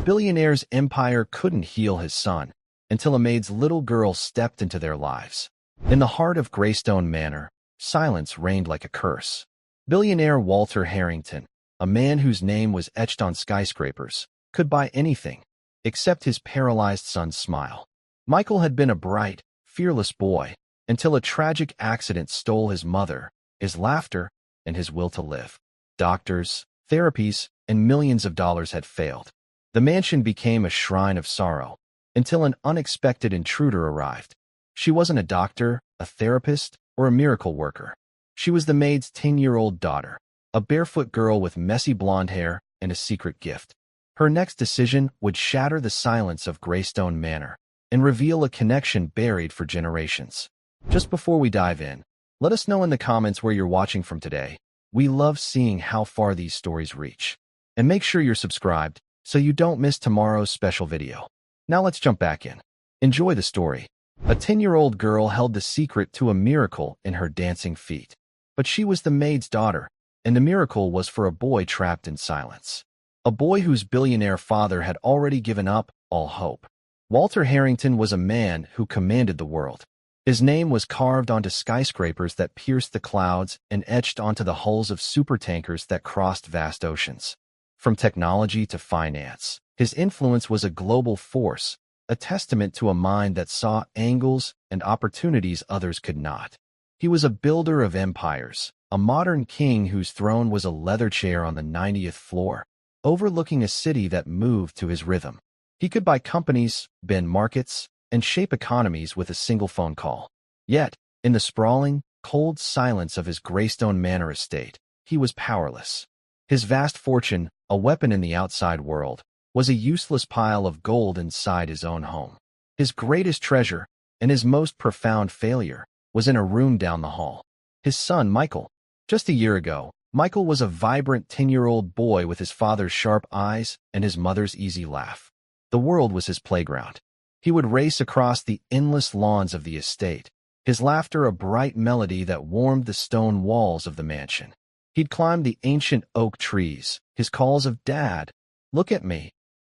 billionaire's empire couldn't heal his son until a maid's little girl stepped into their lives. In the heart of Greystone Manor, silence reigned like a curse. Billionaire Walter Harrington, a man whose name was etched on skyscrapers, could buy anything except his paralyzed son's smile. Michael had been a bright, fearless boy until a tragic accident stole his mother, his laughter, and his will to live. Doctors, therapies, and millions of dollars had failed. The mansion became a shrine of sorrow until an unexpected intruder arrived. She wasn't a doctor, a therapist, or a miracle worker. She was the maid's 10-year-old daughter, a barefoot girl with messy blonde hair and a secret gift. Her next decision would shatter the silence of Greystone Manor and reveal a connection buried for generations. Just before we dive in, let us know in the comments where you're watching from today. We love seeing how far these stories reach. And make sure you're subscribed so you don't miss tomorrow's special video. Now let's jump back in. Enjoy the story. A 10-year-old girl held the secret to a miracle in her dancing feet. But she was the maid's daughter, and the miracle was for a boy trapped in silence. A boy whose billionaire father had already given up all hope. Walter Harrington was a man who commanded the world. His name was carved onto skyscrapers that pierced the clouds and etched onto the hulls of supertankers that crossed vast oceans. From technology to finance, his influence was a global force, a testament to a mind that saw angles and opportunities others could not. He was a builder of empires, a modern king whose throne was a leather chair on the 90th floor, overlooking a city that moved to his rhythm. He could buy companies, bend markets, and shape economies with a single phone call. Yet, in the sprawling, cold silence of his Greystone Manor estate, he was powerless. His vast fortune, a weapon in the outside world, was a useless pile of gold inside his own home. His greatest treasure, and his most profound failure, was in a room down the hall. His son, Michael. Just a year ago, Michael was a vibrant 10-year-old boy with his father's sharp eyes and his mother's easy laugh. The world was his playground. He would race across the endless lawns of the estate, his laughter a bright melody that warmed the stone walls of the mansion. He'd climb the ancient oak trees, his calls of "Dad, look at me,"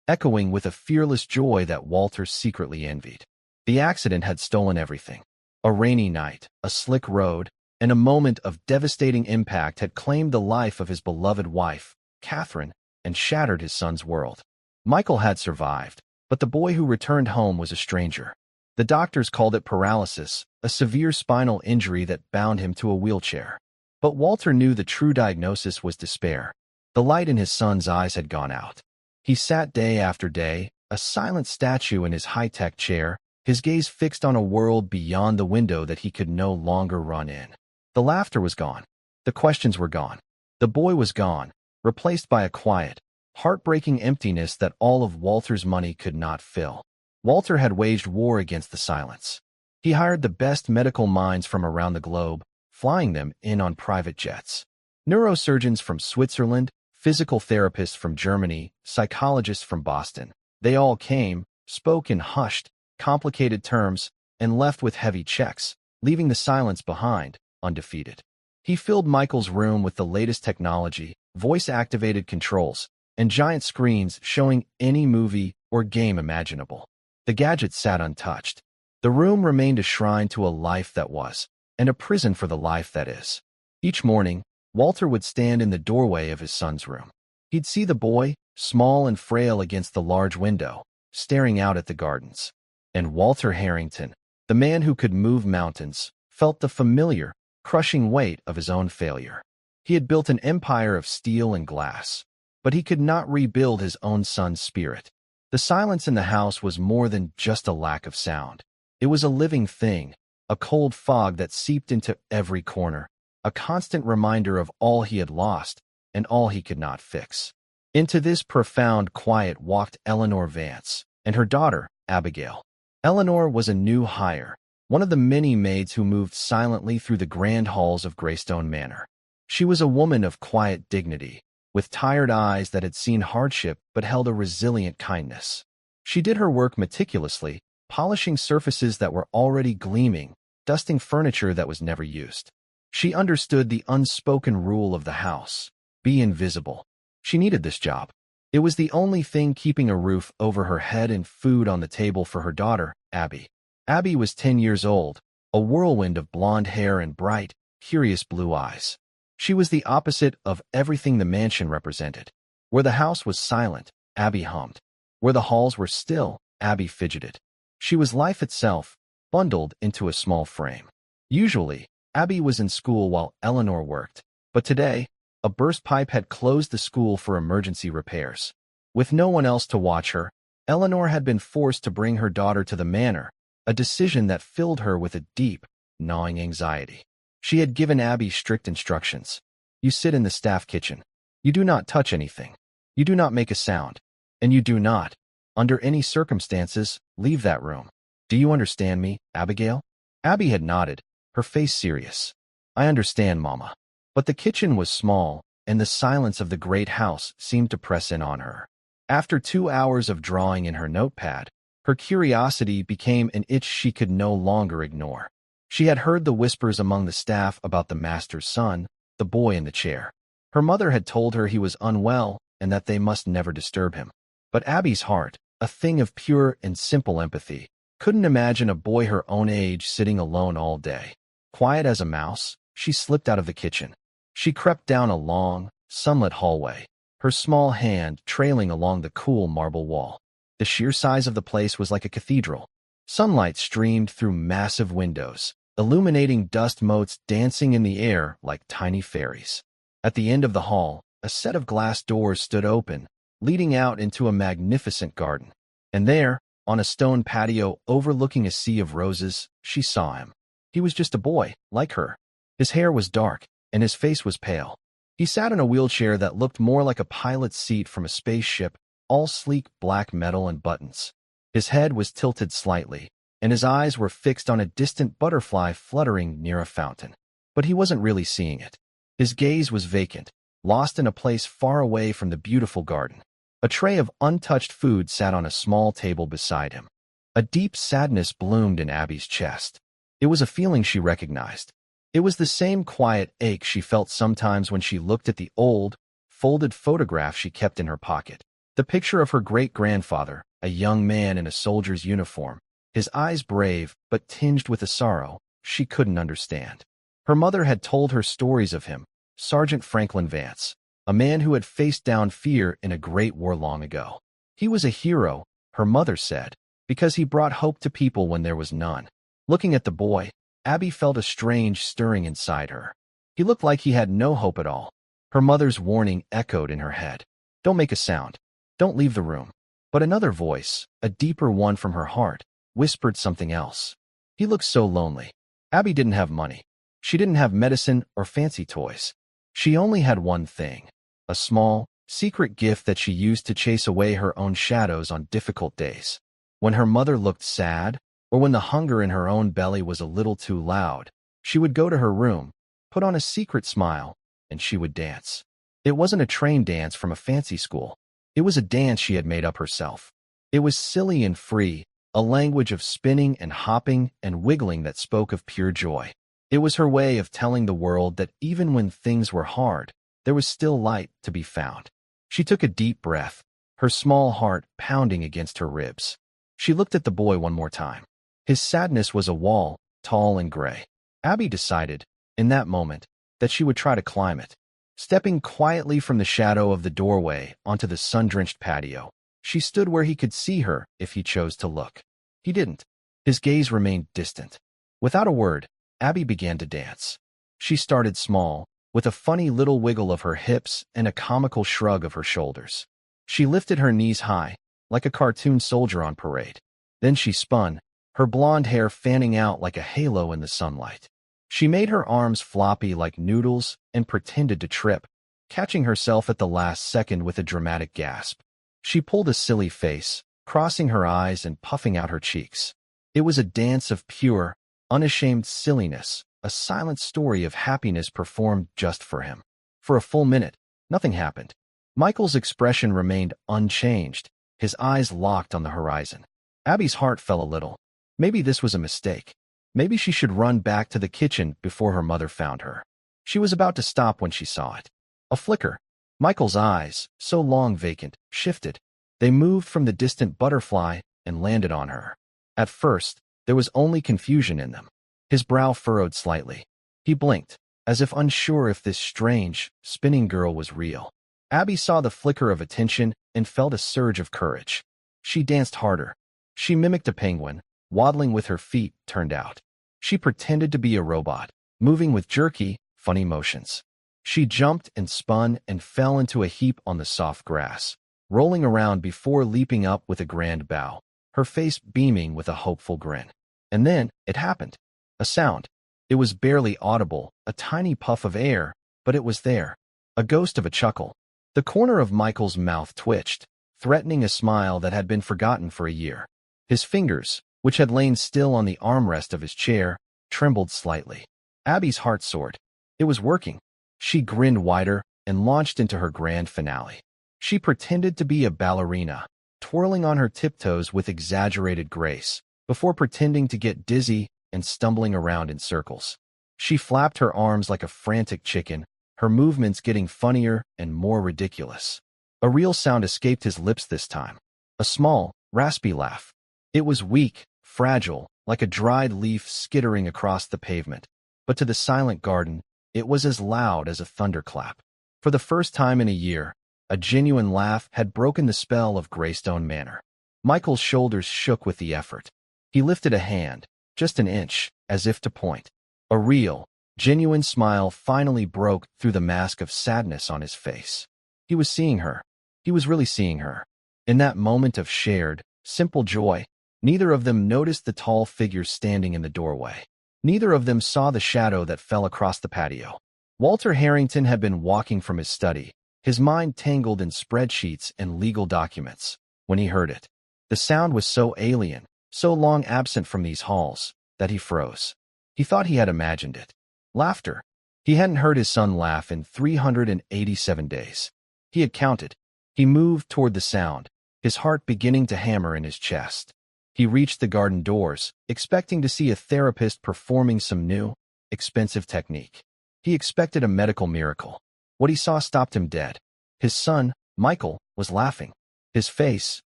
echoing with a fearless joy that Walter secretly envied. The accident had stolen everything. A rainy night, a slick road, and a moment of devastating impact had claimed the life of his beloved wife, Catherine, and shattered his son's world. Michael had survived, but the boy who returned home was a stranger. The doctors called it paralysis, a severe spinal injury that bound him to a wheelchair. But Walter knew the true diagnosis was despair. The light in his son's eyes had gone out. He sat day after day, a silent statue in his high-tech chair, his gaze fixed on a world beyond the window that he could no longer run in. The laughter was gone. The questions were gone. The boy was gone, replaced by a quiet, heartbreaking emptiness that all of Walter's money could not fill. Walter had waged war against the silence. He hired the best medical minds from around the globe, flying them in on private jets. Neurosurgeons from Switzerland, physical therapists from Germany, psychologists from Boston. They all came, spoke in hushed, complicated terms, and left with heavy checks, leaving the silence behind, undefeated. He filled Michael's room with the latest technology, voice-activated controls, and giant screens showing any movie or game imaginable. The gadgets sat untouched. The room remained a shrine to a life that was, and a prison for the life that is. Each morning, Walter would stand in the doorway of his son's room. He'd see the boy, small and frail against the large window, staring out at the gardens. And Walter Harrington, the man who could move mountains, felt the familiar, crushing weight of his own failure. He had built an empire of steel and glass, but he could not rebuild his own son's spirit. The silence in the house was more than just a lack of sound. It was a living thing, a cold fog that seeped into every corner, a constant reminder of all he had lost and all he could not fix. Into this profound quiet walked Eleanor Vance and her daughter, Abigail. Eleanor was a new hire, one of the many maids who moved silently through the grand halls of Greystone Manor. She was a woman of quiet dignity, with tired eyes that had seen hardship but held a resilient kindness. She did her work meticulously, polishing surfaces that were already gleaming, dusting furniture that was never used. She understood the unspoken rule of the house: be invisible. She needed this job. It was the only thing keeping a roof over her head and food on the table for her daughter, Abby. Abby was 10 years old, a whirlwind of blonde hair and bright, curious blue eyes. She was the opposite of everything the mansion represented. Where the house was silent, Abby hummed. Where the halls were still, Abby fidgeted. She was life itself, bundled into a small frame. Usually, Abby was in school while Eleanor worked, but today, a burst pipe had closed the school for emergency repairs. With no one else to watch her, Eleanor had been forced to bring her daughter to the manor, a decision that filled her with a deep, gnawing anxiety. She had given Abby strict instructions. You sit in the staff kitchen. You do not touch anything. You do not make a sound. And you do not, under any circumstances, leave that room. Do you understand me, Abigail? Abby had nodded, her face serious. I understand, Mama. But the kitchen was small, and the silence of the great house seemed to press in on her. After 2 hours of drawing in her notepad, her curiosity became an itch she could no longer ignore. She had heard the whispers among the staff about the master's son, the boy in the chair. Her mother had told her he was unwell and that they must never disturb him. But Abby's heart, a thing of pure and simple empathy, couldn't imagine a boy her own age sitting alone all day. Quiet as a mouse, she slipped out of the kitchen. She crept down a long, sunlit hallway, her small hand trailing along the cool marble wall. The sheer size of the place was like a cathedral. Sunlight streamed through massive windows, illuminating dust motes dancing in the air like tiny fairies. At the end of the hall, a set of glass doors stood open, leading out into a magnificent garden. And there, on a stone patio overlooking a sea of roses, she saw him. He was just a boy, like her. His hair was dark, and his face was pale. He sat in a wheelchair that looked more like a pilot's seat from a spaceship, all sleek black metal and buttons. His head was tilted slightly, and his eyes were fixed on a distant butterfly fluttering near a fountain. But he wasn't really seeing it. His gaze was vacant, lost in a place far away from the beautiful garden. A tray of untouched food sat on a small table beside him. A deep sadness bloomed in Abby's chest. It was a feeling she recognized. It was the same quiet ache she felt sometimes when she looked at the old, folded photograph she kept in her pocket. The picture of her great-grandfather, a young man in a soldier's uniform, his eyes brave but tinged with a sorrow she couldn't understand. Her mother had told her stories of him, Sergeant Franklin Vance, a man who had faced down fear in a great war long ago. He was a hero, her mother said, because he brought hope to people when there was none. Looking at the boy, Abby felt a strange stirring inside her. He looked like he had no hope at all. Her mother's warning echoed in her head. Don't make a sound. Don't leave the room. But another voice, a deeper one from her heart, whispered something else. He looked so lonely. Abby didn't have money. She didn't have medicine or fancy toys. She only had one thing, a small, secret gift that she used to chase away her own shadows on difficult days. When her mother looked sad, or when the hunger in her own belly was a little too loud, she would go to her room, put on a secret smile, and she would dance. It wasn't a trained dance from a fancy school. It was a dance she had made up herself. It was silly and free, a language of spinning and hopping and wiggling that spoke of pure joy. It was her way of telling the world that even when things were hard, there was still light to be found. She took a deep breath, her small heart pounding against her ribs. She looked at the boy one more time. His sadness was a wall, tall and gray. Abby decided, in that moment, that she would try to climb it. Stepping quietly from the shadow of the doorway onto the sun-drenched patio, she stood where he could see her if he chose to look. He didn't. His gaze remained distant. Without a word, Abby began to dance. She started small, with a funny little wiggle of her hips and a comical shrug of her shoulders. She lifted her knees high, like a cartoon soldier on parade. Then she spun, her blonde hair fanning out like a halo in the sunlight. She made her arms floppy like noodles and pretended to trip, catching herself at the last second with a dramatic gasp. She pulled a silly face, crossing her eyes and puffing out her cheeks. It was a dance of pure, unashamed silliness, a silent story of happiness performed just for him. For a full minute, nothing happened. Michael's expression remained unchanged, his eyes locked on the horizon. Abby's heart fell a little. Maybe this was a mistake. Maybe she should run back to the kitchen before her mother found her. She was about to stop when she saw it. A flicker. Michael's eyes, so long vacant, shifted. They moved from the distant butterfly and landed on her. At first, there was only confusion in them. His brow furrowed slightly. He blinked, as if unsure if this strange, spinning girl was real. Abby saw the flicker of attention and felt a surge of courage. She danced harder. She mimicked a penguin, waddling with her feet turned out. She pretended to be a robot, moving with jerky, funny motions. She jumped and spun and fell into a heap on the soft grass, rolling around before leaping up with a grand bow, her face beaming with a hopeful grin. And then it happened. A sound. It was barely audible, a tiny puff of air, but it was there. A ghost of a chuckle. The corner of Michael's mouth twitched, threatening a smile that had been forgotten for a year. His fingers, which had lain still on the armrest of his chair, trembled slightly. Abby's heart soared. It was working. She grinned wider and launched into her grand finale. She pretended to be a ballerina, twirling on her tiptoes with exaggerated grace, before pretending to get dizzy and stumbling around in circles. She flapped her arms like a frantic chicken, her movements getting funnier and more ridiculous. A real sound escaped his lips this time. A small, raspy laugh. It was weak, fragile, like a dried leaf skittering across the pavement. But to the silent garden, it was as loud as a thunderclap. For the first time in a year, a genuine laugh had broken the spell of Greystone Manor. Michael's shoulders shook with the effort. He lifted a hand, just an inch, as if to point. A real, genuine smile finally broke through the mask of sadness on his face. He was seeing her. He was really seeing her. In that moment of shared, simple joy, neither of them noticed the tall figure standing in the doorway. Neither of them saw the shadow that fell across the patio. Walter Harrington had been walking from his study, his mind tangled in spreadsheets and legal documents, when he heard it. The sound was so alien, so long absent from these halls, that he froze. He thought he had imagined it. Laughter. He hadn't heard his son laugh in 387 days. He had counted. He moved toward the sound, his heart beginning to hammer in his chest. He reached the garden doors, expecting to see a therapist performing some new, expensive technique. He expected a medical miracle. What he saw stopped him dead. His son, Michael, was laughing. His face,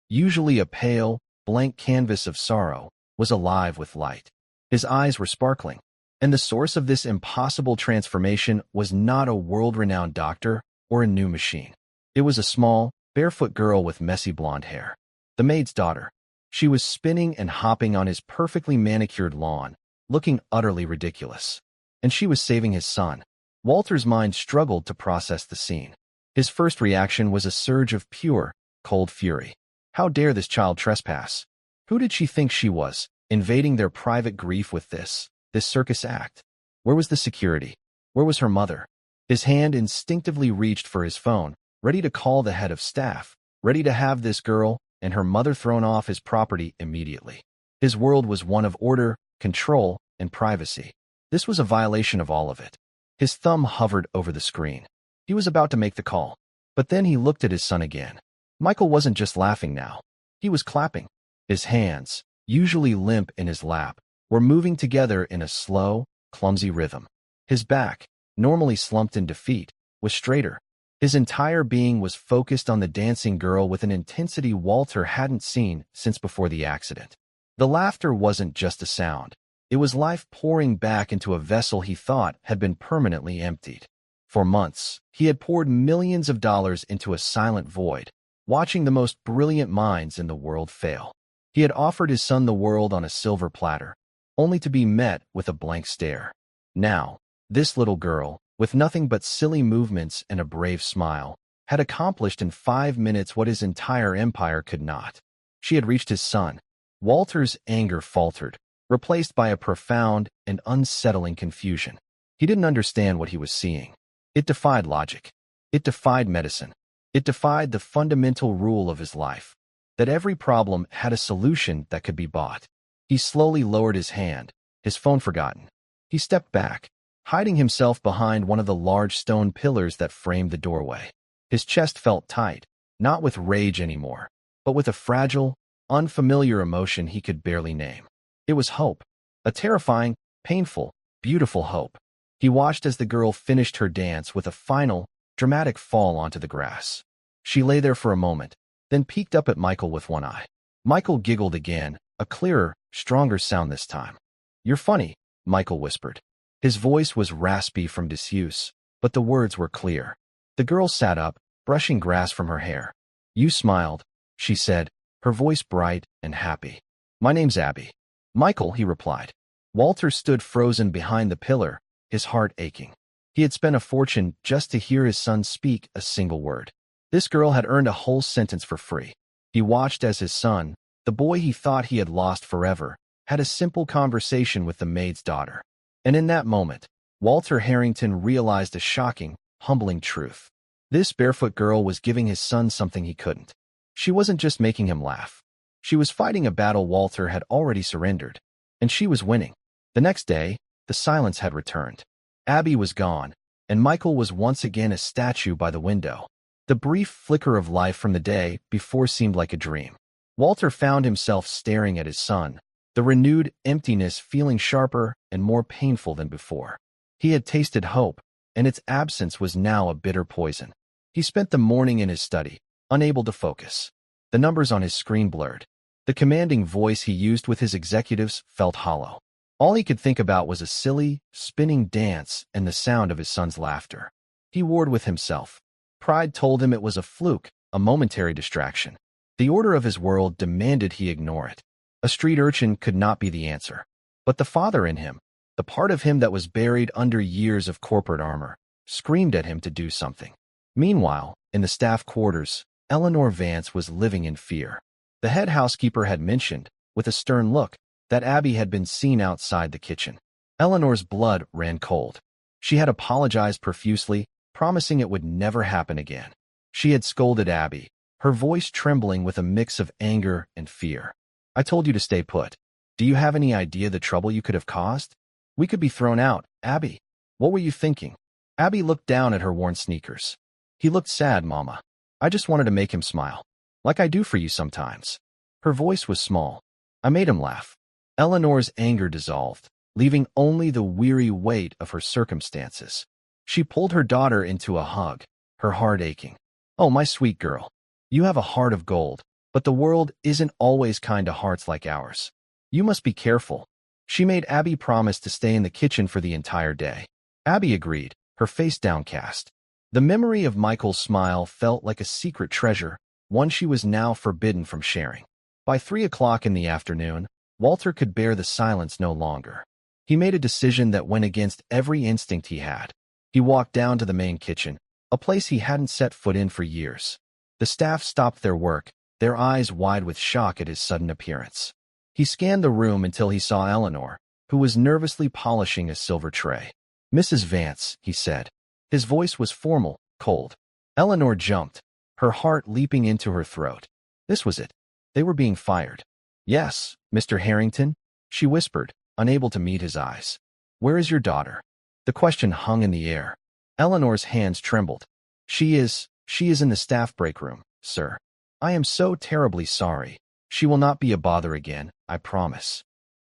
usually a pale, blank canvas of sorrow, was alive with light. His eyes were sparkling. And the source of this impossible transformation was not a world-renowned doctor or a new machine. It was a small, barefoot girl with messy blonde hair. The maid's daughter. She was spinning and hopping on his perfectly manicured lawn, looking utterly ridiculous. And she was saving his son. Walter's mind struggled to process the scene. His first reaction was a surge of pure, cold fury. How dare this child trespass? Who did she think she was, invading their private grief with this circus act? Where was the security? Where was her mother? His hand instinctively reached for his phone, ready to call the head of staff, ready to have this girl and her mother thrown off his property immediately. His world was one of order, control, and privacy. This was a violation of all of it. His thumb hovered over the screen. He was about to make the call. But then he looked at his son again. Michael wasn't just laughing now. He was clapping. His hands, usually limp in his lap, were moving together in a slow, clumsy rhythm. His back, normally slumped in defeat, was straighter. His entire being was focused on the dancing girl with an intensity Walter hadn't seen since before the accident. The laughter wasn't just a sound. It was life pouring back into a vessel he thought had been permanently emptied. For months, he had poured millions of dollars into a silent void, watching the most brilliant minds in the world fail. He had offered his son the world on a silver platter, only to be met with a blank stare. Now, this little girl, with nothing but silly movements and a brave smile, had accomplished in 5 minutes what his entire empire could not. She had reached his son. Walter's anger faltered, replaced by a profound and unsettling confusion. He didn't understand what he was seeing. It defied logic. It defied medicine. It defied the fundamental rule of his life, that every problem had a solution that could be bought. He slowly lowered his hand, his phone forgotten. He stepped back, hiding himself behind one of the large stone pillars that framed the doorway. His chest felt tight, not with rage anymore, but with a fragile, unfamiliar emotion he could barely name. It was hope, a terrifying, painful, beautiful hope. He watched as the girl finished her dance with a final, dramatic fall onto the grass. She lay there for a moment, then peeked up at Michael with one eye. Michael giggled again, a clearer, stronger sound this time. "You're funny," Michael whispered. His voice was raspy from disuse, but the words were clear. The girl sat up, brushing grass from her hair. "You smiled," she said, her voice bright and happy. "My name's Abby." "Michael," he replied. Walter stood frozen behind the pillar, his heart aching. He had spent a fortune just to hear his son speak a single word. This girl had earned a whole sentence for free. He watched as his son, the boy he thought he had lost forever, had a simple conversation with the maid's daughter. And in that moment, Walter Harrington realized a shocking, humbling truth. This barefoot girl was giving his son something he couldn't. She wasn't just making him laugh. She was fighting a battle Walter had already surrendered, and she was winning. The next day, the silence had returned. Abby was gone, and Michael was once again a statue by the window. The brief flicker of life from the day before seemed like a dream. Walter found himself staring at his son, the renewed emptiness feeling sharper and more painful than before. He had tasted hope, and its absence was now a bitter poison. He spent the morning in his study, unable to focus. The numbers on his screen blurred. The commanding voice he used with his executives felt hollow. All he could think about was a silly, spinning dance and the sound of his son's laughter. He warred with himself. Pride told him it was a fluke, a momentary distraction. The order of his world demanded he ignore it. A street urchin could not be the answer. But the father in him, the part of him that was buried under years of corporate armor, screamed at him to do something. Meanwhile, in the staff quarters, Eleanor Vance was living in fear. The head housekeeper had mentioned, with a stern look, that Abby had been seen outside the kitchen. Eleanor's blood ran cold. She had apologized profusely, promising it would never happen again. She had scolded Abby, her voice trembling with a mix of anger and fear. "I told you to stay put. Do you have any idea the trouble you could have caused? We could be thrown out, Abby. What were you thinking?" Abby looked down at her worn sneakers. "He looked sad, Mama. I just wanted to make him smile. Like I do for you sometimes." Her voice was small. "I made him laugh." Eleanor's anger dissolved, leaving only the weary weight of her circumstances. She pulled her daughter into a hug, her heart aching. "Oh, my sweet girl. You have a heart of gold, but the world isn't always kind to hearts like ours. You must be careful." She made Abby promise to stay in the kitchen for the entire day. Abby agreed, her face downcast. The memory of Michael's smile felt like a secret treasure, one she was now forbidden from sharing. By 3 o'clock in the afternoon, Walter could bear the silence no longer. He made a decision that went against every instinct he had. He walked down to the main kitchen, a place he hadn't set foot in for years. The staff stopped their work, their eyes wide with shock at his sudden appearance. He scanned the room until he saw Eleanor, who was nervously polishing a silver tray. "Mrs. Vance," he said. His voice was formal, cold. Eleanor jumped, her heart leaping into her throat. This was it. They were being fired. "Yes, Mr. Harrington," she whispered, unable to meet his eyes. "Where is your daughter?" The question hung in the air. Eleanor's hands trembled. She is in the staff break room, sir. I am so terribly sorry. She will not be a bother again, I promise."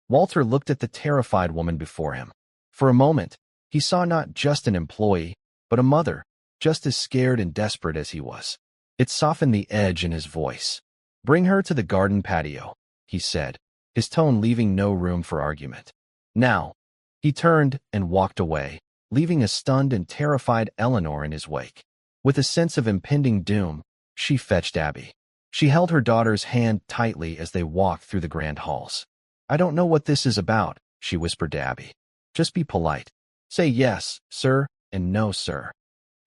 Walter looked at the terrified woman before him. For a moment, he saw not just an employee, but a mother, just as scared and desperate as he was. It softened the edge in his voice. "Bring her to the garden patio," he said, his tone leaving no room for argument. "Now." He turned and walked away, leaving a stunned and terrified Eleanor in his wake. With a sense of impending doom, she fetched Abby. She held her daughter's hand tightly as they walked through the grand halls. "I don't know what this is about," she whispered to Abby. "Just be polite. Say yes, sir, and no, sir.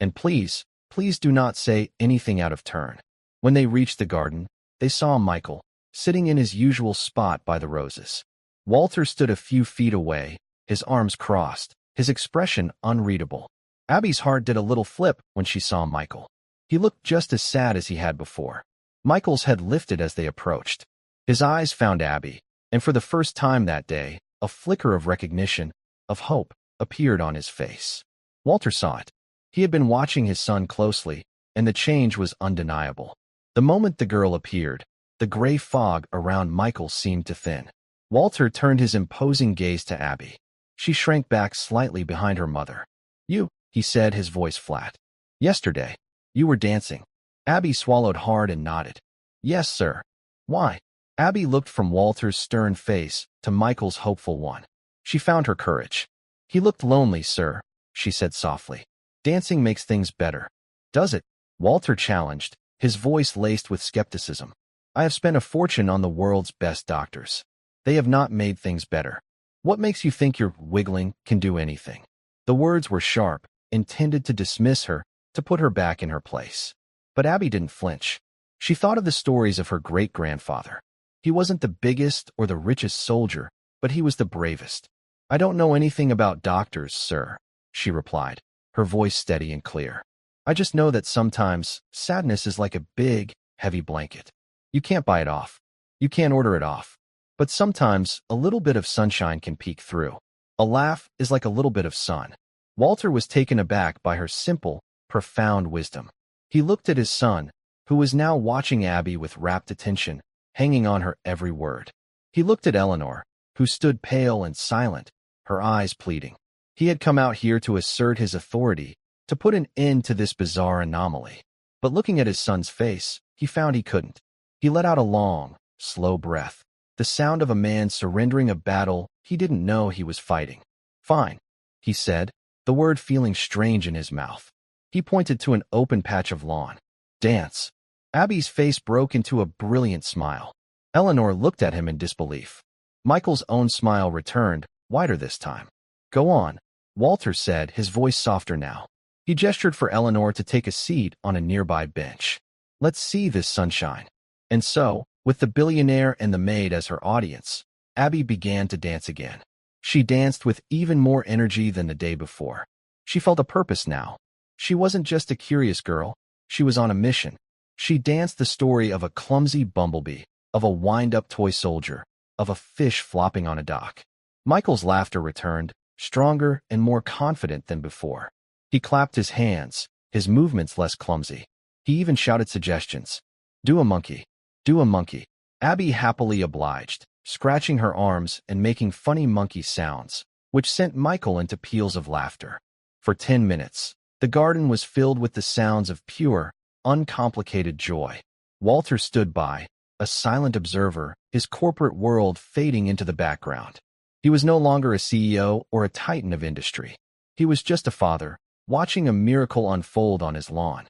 And please, please do not say anything out of turn." When they reached the garden, they saw Michael, sitting in his usual spot by the roses. Walter stood a few feet away, his arms crossed, his expression unreadable. Abby's heart did a little flip when she saw Michael. He looked just as sad as he had before. Michael's head lifted as they approached. His eyes found Abby, and for the first time that day, a flicker of recognition, of hope, appeared on his face. Walter saw it. He had been watching his son closely, and the change was undeniable. The moment the girl appeared, the gray fog around Michael seemed to thin. Walter turned his imposing gaze to Abby. She shrank back slightly behind her mother. "You," he said, his voice flat. Yesterday, you were dancing. Abby swallowed hard and nodded. Yes, sir. Why? Abby looked from Walter's stern face to Michael's hopeful one. She found her courage. He looked lonely, sir, she said softly. Dancing makes things better. Does it? Walter challenged, his voice laced with skepticism. I have spent a fortune on the world's best doctors. They have not made things better. What makes you think your wiggling can do anything? The words were sharp, intended to dismiss her, to put her back in her place. But Abby didn't flinch. She thought of the stories of her great-grandfather. He wasn't the biggest or the richest soldier, but he was the bravest. I don't know anything about doctors, sir, she replied, her voice steady and clear. I just know that sometimes sadness is like a big, heavy blanket. You can't buy it off. You can't order it off. But sometimes a little bit of sunshine can peek through. A laugh is like a little bit of sun. Walter was taken aback by her simple, profound wisdom. He looked at his son, who was now watching Abby with rapt attention, hanging on her every word. He looked at Eleanor, who stood pale and silent, her eyes pleading. He had come out here to assert his authority, to put an end to this bizarre anomaly. But looking at his son's face, he found he couldn't. He let out a long, slow breath, the sound of a man surrendering a battle he didn't know he was fighting. Fine, he said, the word feeling strange in his mouth. He pointed to an open patch of lawn. Dance. Abby's face broke into a brilliant smile. Eleanor looked at him in disbelief. Michael's own smile returned, wider this time. Go on, Walter said, his voice softer now. He gestured for Eleanor to take a seat on a nearby bench. Let's see this sunshine. And so, with the billionaire and the maid as her audience, Abby began to dance again. She danced with even more energy than the day before. She felt a purpose now. She wasn't just a curious girl. She was on a mission. She danced the story of a clumsy bumblebee, of a wind-up toy soldier, of a fish flopping on a dock. Michael's laughter returned, stronger and more confident than before. He clapped his hands, his movements less clumsy. He even shouted suggestions. Do a monkey. Do a monkey. Abby happily obliged, scratching her arms and making funny monkey sounds, which sent Michael into peals of laughter. For 10 minutes, the garden was filled with the sounds of pure, uncomplicated joy. Walter stood by, a silent observer, his corporate world fading into the background. He was no longer a CEO or a titan of industry. He was just a father, watching a miracle unfold on his lawn.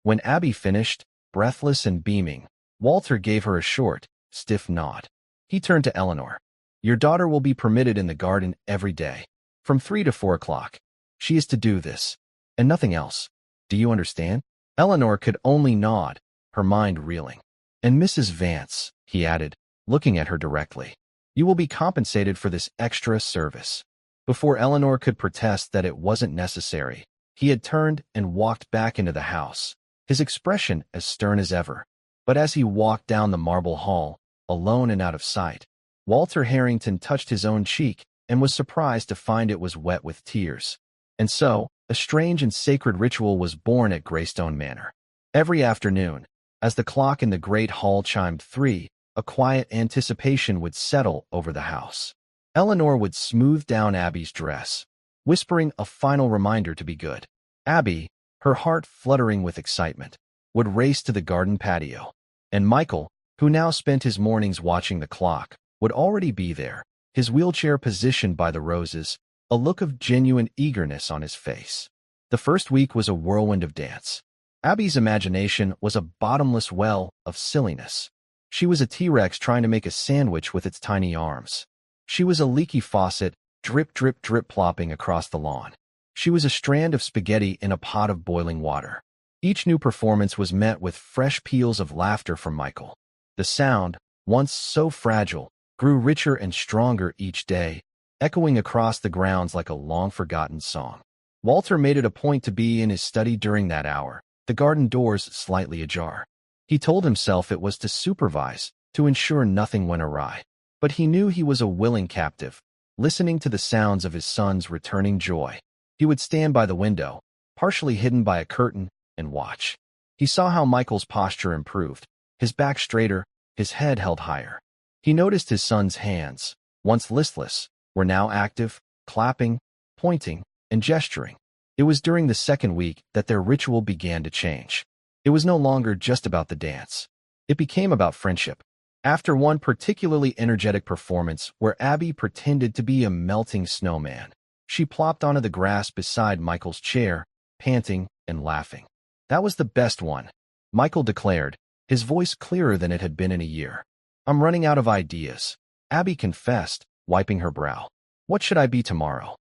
When Abby finished, breathless and beaming, Walter gave her a short, stiff nod. He turned to Eleanor. Your daughter will be permitted in the garden every day, from 3 to 4 o'clock. She is to do this, and nothing else. Do you understand? Eleanor could only nod, her mind reeling. And Mrs. Vance, he added, looking at her directly, you will be compensated for this extra service. Before Eleanor could protest that it wasn't necessary, he had turned and walked back into the house, his expression as stern as ever. But as he walked down the marble hall, alone and out of sight, Walter Harrington touched his own cheek and was surprised to find it was wet with tears. And so, a strange and sacred ritual was born at Greystone Manor. Every afternoon, as the clock in the great hall chimed 3, a quiet anticipation would settle over the house. Eleanor would smooth down Abby's dress, whispering a final reminder to be good. Abby, her heart fluttering with excitement, would race to the garden patio. And Michael, who now spent his mornings watching the clock, would already be there, his wheelchair positioned by the roses, a look of genuine eagerness on his face. The first week was a whirlwind of dance. Abby's imagination was a bottomless well of silliness. She was a T-Rex trying to make a sandwich with its tiny arms. She was a leaky faucet, drip, drip, drip plopping across the lawn. She was a strand of spaghetti in a pot of boiling water. Each new performance was met with fresh peals of laughter from Michael. The sound, once so fragile, grew richer and stronger each day, echoing across the grounds like a long-forgotten song. Walter made it a point to be in his study during that hour, the garden doors slightly ajar. He told himself it was to supervise, to ensure nothing went awry. But he knew he was a willing captive, listening to the sounds of his son's returning joy. He would stand by the window, partially hidden by a curtain, and watch. He saw how Michael's posture improved, his back straighter, his head held higher. He noticed his son's hands, once listless, were now active, clapping, pointing, and gesturing. It was during the second week that their ritual began to change. It was no longer just about the dance. It became about friendship. After one particularly energetic performance where Abby pretended to be a melting snowman, she plopped onto the grass beside Michael's chair, panting and laughing. "That was the best one," Michael declared, his voice clearer than it had been in a year. "I'm running out of ideas," Abby confessed, wiping her brow. "What should I be tomorrow?"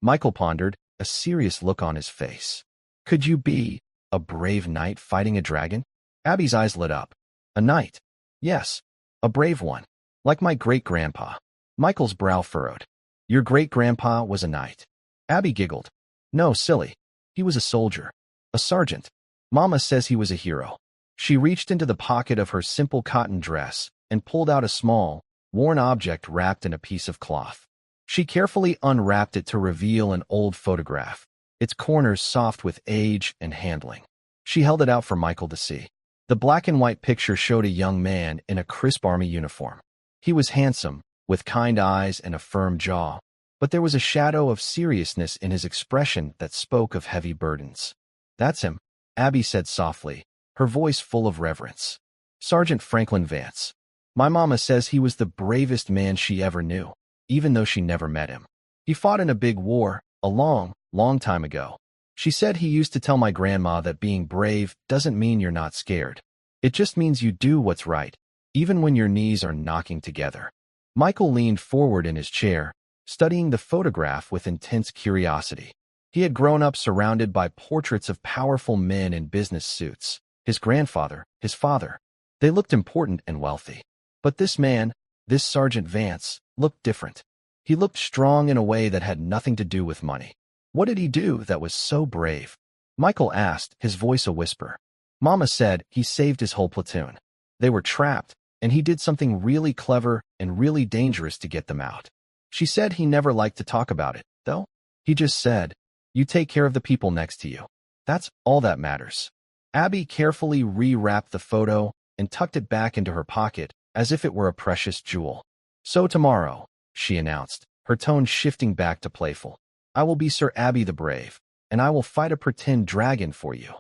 Michael pondered, a serious look on his face. "Could you be a brave knight fighting a dragon?" Abby's eyes lit up. "A knight? Yes, a brave one, like my great-grandpa." Michael's brow furrowed. "Your great-grandpa was a knight?" Abby giggled. "No, silly. He was a soldier. A sergeant. Mama says he was a hero." She reached into the pocket of her simple cotton dress and pulled out a small, worn object wrapped in a piece of cloth. She carefully unwrapped it to reveal an old photograph, its corners soft with age and handling. She held it out for Michael to see. The black and white picture showed a young man in a crisp army uniform. He was handsome, with kind eyes and a firm jaw, but there was a shadow of seriousness in his expression that spoke of heavy burdens. "That's him," Abby said softly, her voice full of reverence. "Sergeant Franklin Vance. My mama says he was the bravest man she ever knew, even though she never met him. He fought in a big war, a long, long time ago. She said he used to tell my grandma that being brave doesn't mean you're not scared. It just means you do what's right, even when your knees are knocking together." Michael leaned forward in his chair, studying the photograph with intense curiosity. He had grown up surrounded by portraits of powerful men in business suits. His grandfather, his father. They looked important and wealthy. But this man, this Sergeant Vance, looked different. He looked strong in a way that had nothing to do with money. "What did he do that was so brave?" Michael asked, his voice a whisper. "Mama said he saved his whole platoon. They were trapped, and he did something really clever and really dangerous to get them out. She said he never liked to talk about it, though. He just said, 'You take care of the people next to you. That's all that matters.'" Abby carefully rewrapped the photo and tucked it back into her pocket as if it were a precious jewel. "So tomorrow," she announced, her tone shifting back to playful, "I will be Sir Abby the Brave, and I will fight a pretend dragon for you."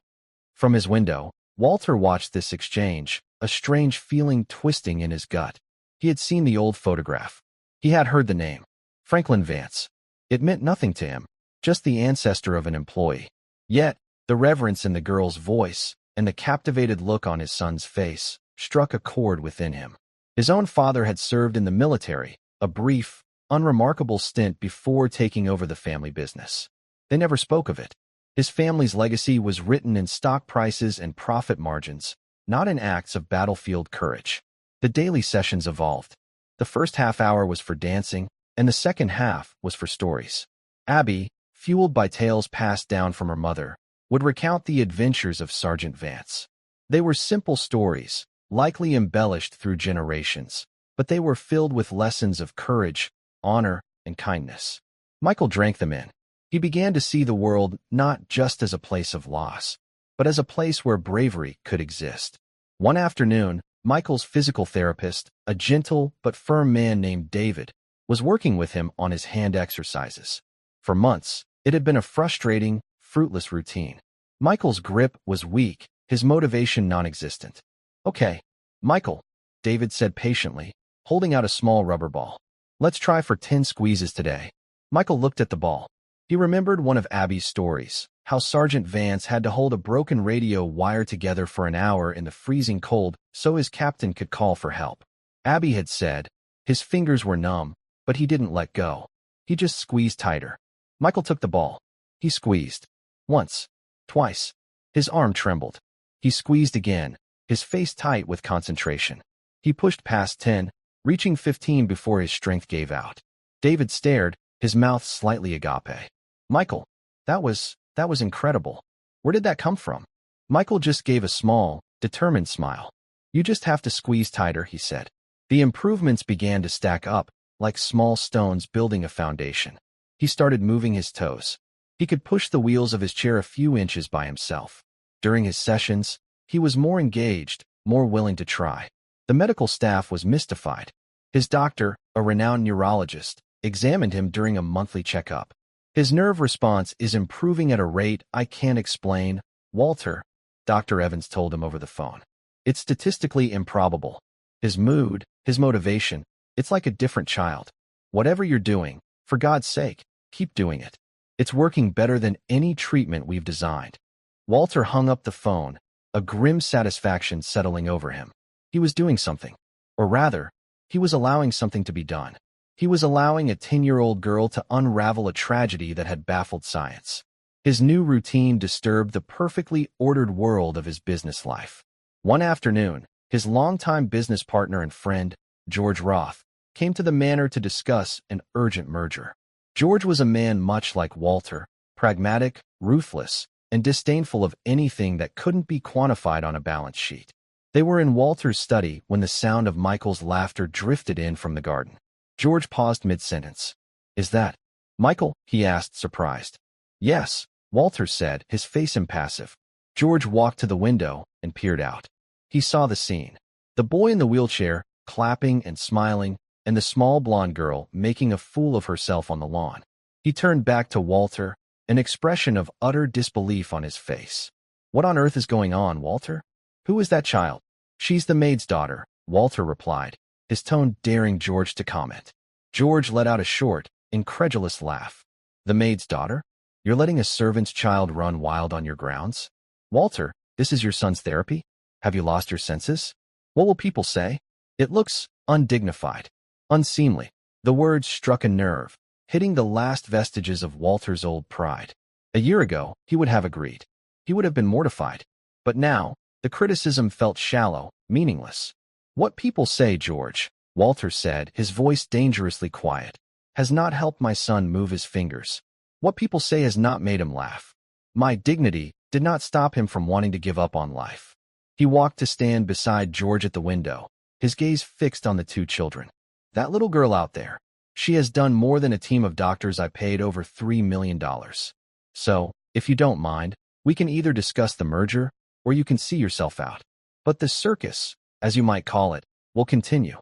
From his window, Walter watched this exchange, a strange feeling twisting in his gut. He had seen the old photograph. He had heard the name, Franklin Vance. It meant nothing to him, just the ancestor of an employee. Yet, the reverence in the girl's voice and the captivated look on his son's face struck a chord within him. His own father had served in the military, a brief, unremarkable stint before taking over the family business. They never spoke of it. His family's legacy was written in stock prices and profit margins, not in acts of battlefield courage. The daily sessions evolved. The first half hour was for dancing, and the second half was for stories. Abby, fueled by tales passed down from her mother, would recount the adventures of Sergeant Vance. They were simple stories, likely embellished through generations, but they were filled with lessons of courage, honor, and kindness. Michael drank them in. He began to see the world not just as a place of loss, but as a place where bravery could exist. One afternoon, Michael's physical therapist, a gentle but firm man named David, was working with him on his hand exercises. For months, it had been a frustrating, fruitless routine. Michael's grip was weak, his motivation non-existent. "Okay, Michael," David said patiently, holding out a small rubber ball. "Let's try for 10 squeezes today." Michael looked at the ball. He remembered one of Abby's stories, how Sergeant Vance had to hold a broken radio wire together for an hour in the freezing cold so his captain could call for help. Abby had said, his fingers were numb, but he didn't let go. He just squeezed tighter. Michael took the ball. He squeezed. Once. Twice. His arm trembled. He squeezed again, his face tight with concentration. He pushed past 10, reaching 15 before his strength gave out. David stared, his mouth slightly agape. "Michael, that was incredible. Where did that come from?" Michael just gave a small, determined smile. "You just have to squeeze tighter," he said. The improvements began to stack up, like small stones building a foundation. He started moving his toes. He could push the wheels of his chair a few inches by himself. During his sessions, he was more engaged, more willing to try. The medical staff was mystified. His doctor, a renowned neurologist, examined him during a monthly checkup. His nerve response is improving at a rate I can't explain, Walter, Dr. Evans told him over the phone. It's statistically improbable. His mood, his motivation, it's like a different child. Whatever you're doing, for God's sake, keep doing it. It's working better than any treatment we've designed. Walter hung up the phone, a grim satisfaction settling over him. He was doing something. Or rather, he was allowing something to be done. He was allowing a 10-year-old girl to unravel a tragedy that had baffled science. His new routine disturbed the perfectly ordered world of his business life. One afternoon, his longtime business partner and friend, George Roth, came to the manor to discuss an urgent merger. George was a man much like Walter, pragmatic, ruthless, and disdainful of anything that couldn't be quantified on a balance sheet. They were in Walter's study when the sound of Michael's laughter drifted in from the garden. George paused mid-sentence. "Is that Michael?" he asked, surprised. "Yes," Walter said, his face impassive. George walked to the window and peered out. He saw the scene. The boy in the wheelchair, clapping and smiling, and the small blonde girl making a fool of herself on the lawn. He turned back to Walter, an expression of utter disbelief on his face. "What on earth is going on, Walter? Who is that child?" "She's the maid's daughter," Walter replied, his tone daring George to comment. George let out a short, incredulous laugh. "The maid's daughter? You're letting a servant's child run wild on your grounds? Walter, this is your son's therapy? Have you lost your senses? What will people say?" It looks undignified, unseemly. The words struck a nerve, hitting the last vestiges of Walter's old pride. A year ago, he would have agreed. He would have been mortified. But now, the criticism felt shallow, meaningless. "What people say, George," Walter said, his voice dangerously quiet, "has not helped my son move his fingers. What people say has not made him laugh. My dignity did not stop him from wanting to give up on life." He walked to stand beside George at the window, his gaze fixed on the two children. "That little girl out there, she has done more than a team of doctors I paid over $3 million. So, if you don't mind, we can either discuss the merger, or you can see yourself out. But the circus, as you might call it, will continue."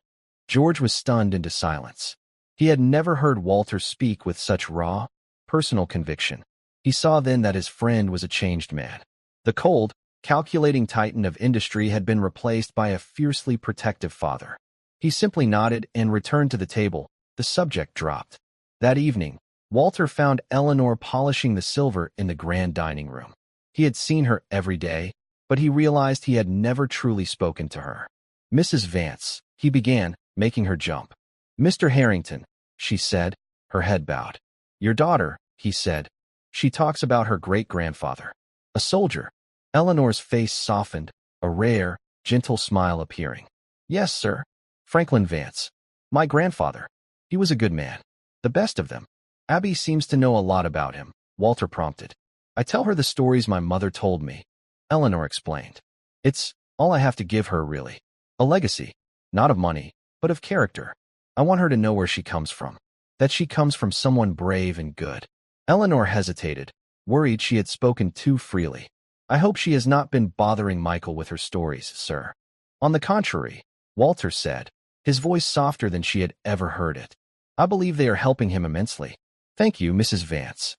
George was stunned into silence. He had never heard Walter speak with such raw, personal conviction. He saw then that his friend was a changed man. The cold, calculating titan of industry had been replaced by a fiercely protective father. He simply nodded and returned to the table. The subject dropped. That evening, Walter found Eleanor polishing the silver in the grand dining room. He had seen her every day, but he realized he had never truly spoken to her. "Mrs. Vance," he began, making her jump. "Mr. Harrington," she said, her head bowed. "Your daughter," he said. "She talks about her great-grandfather. A soldier." Eleanor's face softened, a rare, gentle smile appearing. "Yes, sir. Franklin Vance. My grandfather. He was a good man. The best of them. Abby seems to know a lot about him," Walter prompted. "I tell her the stories my mother told me," Eleanor explained. "It's all I have to give her, really. A legacy, not of money, but of character. I want her to know where she comes from, that she comes from someone brave and good." Eleanor hesitated, worried she had spoken too freely. "I hope she has not been bothering Michael with her stories, sir." "On the contrary," Walter said, his voice softer than she had ever heard it. "I believe they are helping him immensely. Thank you, Mrs. Vance."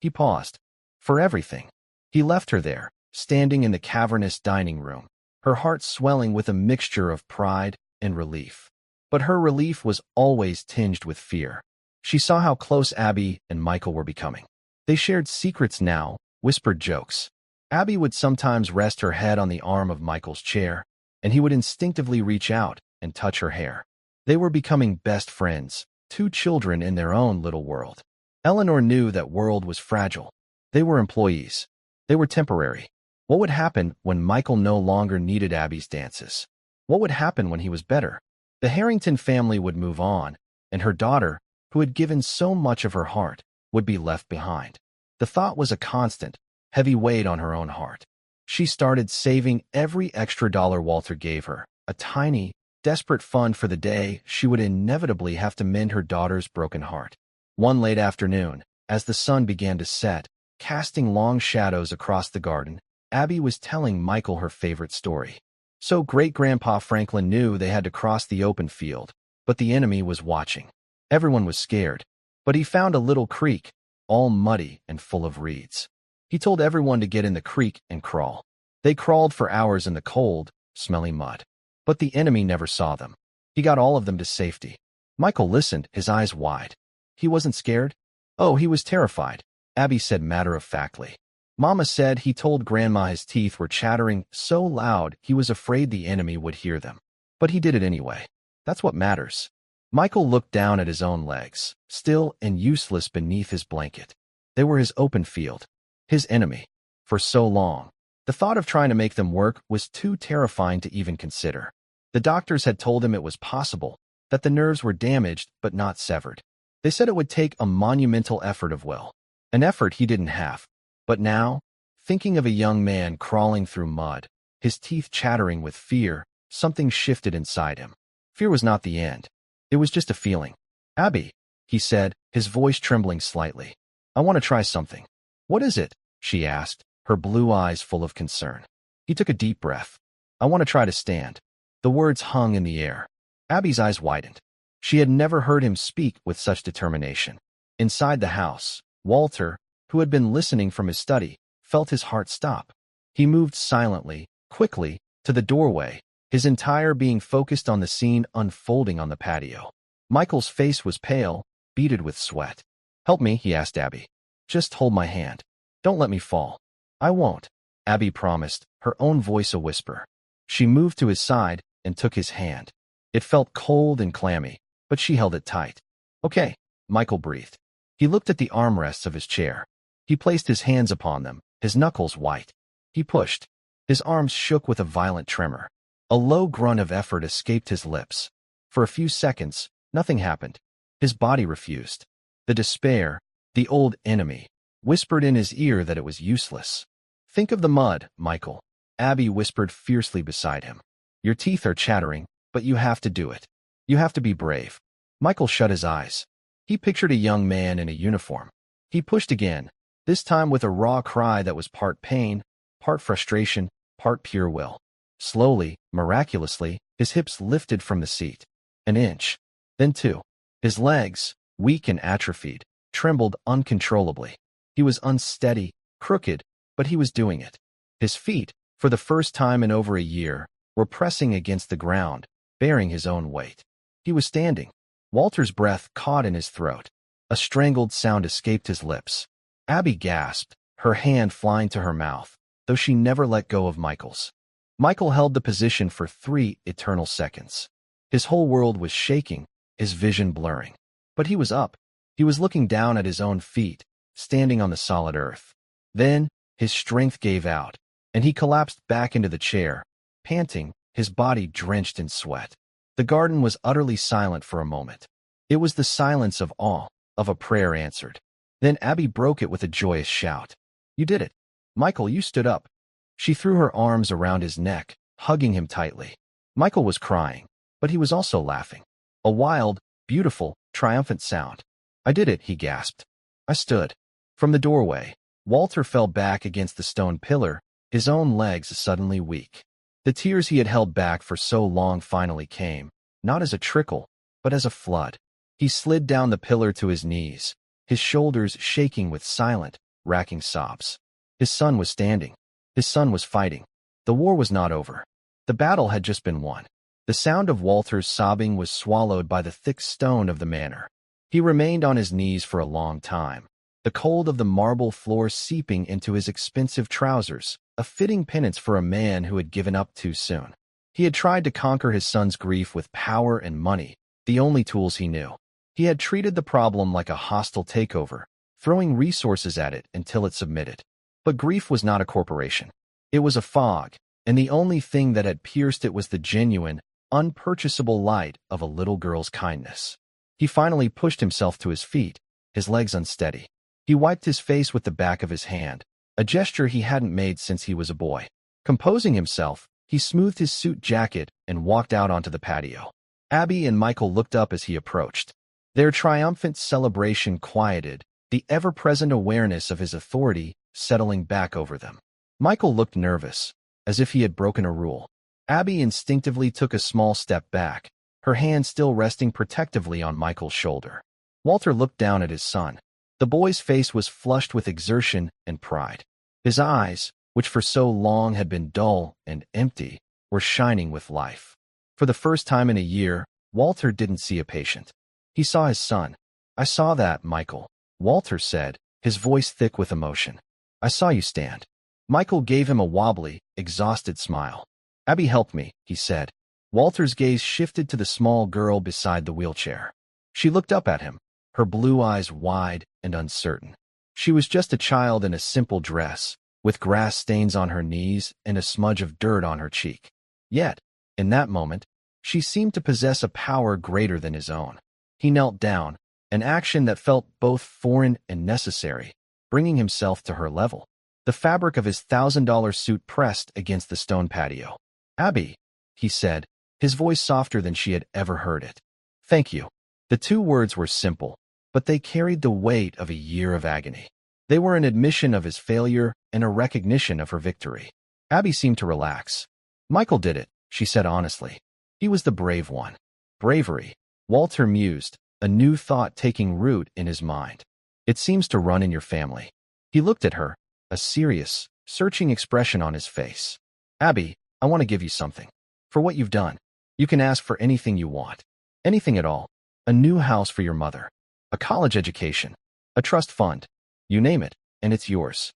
He paused. "For everything." He left her there, standing in the cavernous dining room, her heart swelling with a mixture of pride and relief. But her relief was always tinged with fear. She saw how close Abby and Michael were becoming. They shared secrets now, whispered jokes. Abby would sometimes rest her head on the arm of Michael's chair, and he would instinctively reach out and touch her hair. They were becoming best friends, two children in their own little world. Eleanor knew that world was fragile. They were employees. They were temporary. What would happen when Michael no longer needed Abby's dances? What would happen when he was better? The Harrington family would move on, and her daughter, who had given so much of her heart, would be left behind. The thought was a constant, heavy weight on her own heart. She started saving every extra dollar Walter gave her, a tiny, desperate fund for the day she would inevitably have to mend her daughter's broken heart. One late afternoon, as the sun began to set, casting long shadows across the garden, Abby was telling Michael her favorite story. So great-grandpa Franklin knew they had to cross the open field, but the enemy was watching. Everyone was scared, but he found a little creek, all muddy and full of reeds. He told everyone to get in the creek and crawl. They crawled for hours in the cold, smelly mud. But the enemy never saw them. He got all of them to safety. Michael listened, his eyes wide. He wasn't scared? Oh, he was terrified, Abby said matter-of-factly. Mama said he told Grandma his teeth were chattering so loud he was afraid the enemy would hear them. But he did it anyway. That's what matters. Michael looked down at his own legs, still and useless beneath his blanket. They were his open field, his enemy. For so long, the thought of trying to make them work was too terrifying to even consider. The doctors had told him it was possible, that the nerves were damaged but not severed. They said it would take a monumental effort of will, an effort he didn't have. But now, thinking of a young man crawling through mud, his teeth chattering with fear, something shifted inside him. Fear was not the end. It was just a feeling. Abby, he said, his voice trembling slightly. I want to try something. What is it? She asked, her blue eyes full of concern. He took a deep breath. I want to try to stand. The words hung in the air. Abby's eyes widened. She had never heard him speak with such determination. Inside the house, Walter, who had been listening from his study, felt his heart stop. He moved silently, quickly, to the doorway, his entire being focused on the scene unfolding on the patio. Michael's face was pale, beaded with sweat. Help me, he asked Abby. Just hold my hand. Don't let me fall. I won't, Abby promised, her own voice a whisper. She moved to his side and took his hand. It felt cold and clammy, but she held it tight. Okay, Michael breathed. He looked at the armrests of his chair. He placed his hands upon them, his knuckles white. He pushed. His arms shook with a violent tremor. A low grunt of effort escaped his lips. For a few seconds, nothing happened. His body refused. The despair, the old enemy, whispered in his ear that it was useless. Think of the mud, Michael, Abby whispered fiercely beside him. Your teeth are chattering, but you have to do it. You have to be brave. Michael shut his eyes. He pictured a young man in a uniform. He pushed again, this time with a raw cry that was part pain, part frustration, part pure will. Slowly, miraculously, his hips lifted from the seat. An inch. Then two. His legs, weak and atrophied, trembled uncontrollably. He was unsteady, crooked, but he was doing it. His feet, for the first time in over a year, were pressing against the ground, bearing his own weight. He was standing. Walter's breath caught in his throat. A strangled sound escaped his lips. Abby gasped, her hand flying to her mouth, though she never let go of Michael's. Michael held the position for 3 eternal seconds. His whole world was shaking, his vision blurring. But he was up. He was looking down at his own feet, standing on the solid earth. Then, his strength gave out, and he collapsed back into the chair, panting, his body drenched in sweat. The garden was utterly silent for a moment. It was the silence of awe, of a prayer answered. Then Abby broke it with a joyous shout. You did it. Michael, you stood up. She threw her arms around his neck, hugging him tightly. Michael was crying, but he was also laughing. A wild, beautiful, triumphant sound. I did it, he gasped. I stood. From the doorway, Walter fell back against the stone pillar, his own legs suddenly weak. The tears he had held back for so long finally came, not as a trickle, but as a flood. He slid down the pillar to his knees, his shoulders shaking with silent, racking sobs. His son was standing. His son was fighting. The war was not over. The battle had just been won. The sound of Walter's sobbing was swallowed by the thick stone of the manor. He remained on his knees for a long time, the cold of the marble floor seeping into his expensive trousers, a fitting penance for a man who had given up too soon. He had tried to conquer his son's grief with power and money, the only tools he knew. He had treated the problem like a hostile takeover, throwing resources at it until it submitted. But grief was not a corporation. It was a fog, and the only thing that had pierced it was the genuine, unpurchasable light of a little girl's kindness. He finally pushed himself to his feet, his legs unsteady. He wiped his face with the back of his hand, a gesture he hadn't made since he was a boy. Composing himself, he smoothed his suit jacket and walked out onto the patio. Abby and Michael looked up as he approached. Their triumphant celebration quieted, the ever-present awareness of his authority settling back over them. Michael looked nervous, as if he had broken a rule. Abby instinctively took a small step back, her hand still resting protectively on Michael's shoulder. Walter looked down at his son. The boy's face was flushed with exertion and pride. His eyes, which for so long had been dull and empty, were shining with life. For the first time in a year, Walter didn't see a patient. He saw his son. "I saw that, Michael," Walter said, his voice thick with emotion. "I saw you stand." Michael gave him a wobbly, exhausted smile. "Abby helped me," he said. Walter's gaze shifted to the small girl beside the wheelchair. She looked up at him, her blue eyes wide and uncertain. She was just a child in a simple dress, with grass stains on her knees and a smudge of dirt on her cheek. Yet, in that moment, she seemed to possess a power greater than his own. He knelt down, an action that felt both foreign and necessary, bringing himself to her level. The fabric of his $1,000 suit pressed against the stone patio. "Abby," he said, his voice softer than she had ever heard it. "Thank you." The two words were simple, but they carried the weight of a year of agony. They were an admission of his failure and a recognition of her victory. Abby seemed to relax. "Michael did it," she said honestly. "He was the brave one." Bravery, Walter mused, a new thought taking root in his mind. "It seems to run in your family." He looked at her, a serious, searching expression on his face. "Abby, I want to give you something. For what you've done. You can ask for anything you want. Anything at all. A new house for your mother. A college education. A trust fund. You name it, and it's yours."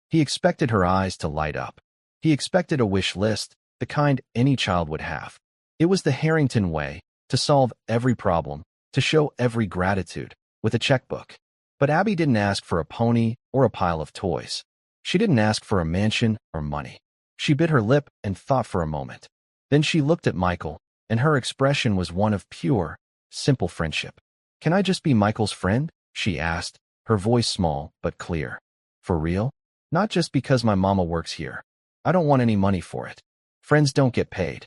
He expected her eyes to light up. He expected a wish list, the kind any child would have. It was the Harrington way, to solve every problem, to show every gratitude, with a checkbook. But Abby didn't ask for a pony or a pile of toys. She didn't ask for a mansion or money. She bit her lip and thought for a moment. Then she looked at Michael, and her expression was one of pure, simple friendship. "Can I just be Michael's friend?" she asked, her voice small but clear. "For real? Not just because my mama works here. I don't want any money for it. Friends don't get paid."